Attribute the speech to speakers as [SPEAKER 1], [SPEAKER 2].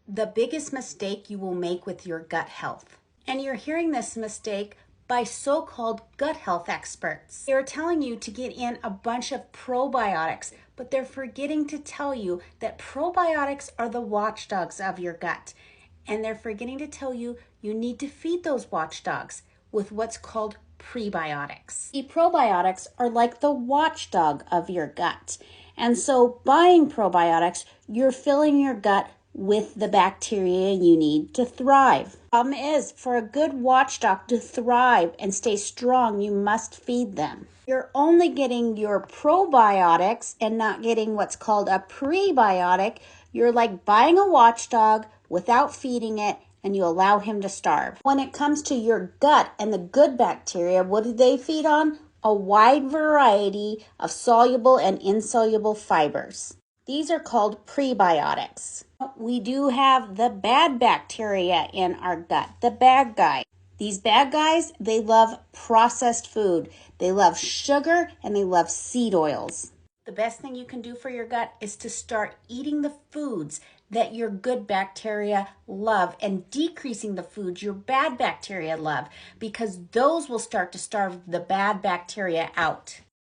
[SPEAKER 1] the biggest mistake you will make with your gut health. And you're hearing this mistake by so-called gut health experts. They're telling you to get in a bunch of probiotics, but they're forgetting to tell you that probiotics are the watchdogs of your gut. And they're forgetting to tell you you need to feed those watchdogs with what's called prebiotics. The probiotics are like the watchdog of your gut. And so buying probiotics, you're filling your gut with the bacteria you need to thrive. Problem is, for a good watchdog to thrive and stay strong, you must feed them. You're only getting your probiotics and not getting what's called a prebiotic. You're like buying a watchdog without feeding it, and you allow him to starve. When it comes to your gut and the good bacteria, what do they feed on? A wide variety of soluble and insoluble fibers. These are called prebiotics. We do have the bad bacteria in our gut, the bad guy. These bad guys, they love processed food. They love sugar and they love seed oils. The best thing you can do for your gut is to start eating the foods that your good bacteria love and decreasing the foods your bad bacteria love, because those will start to starve the bad bacteria out.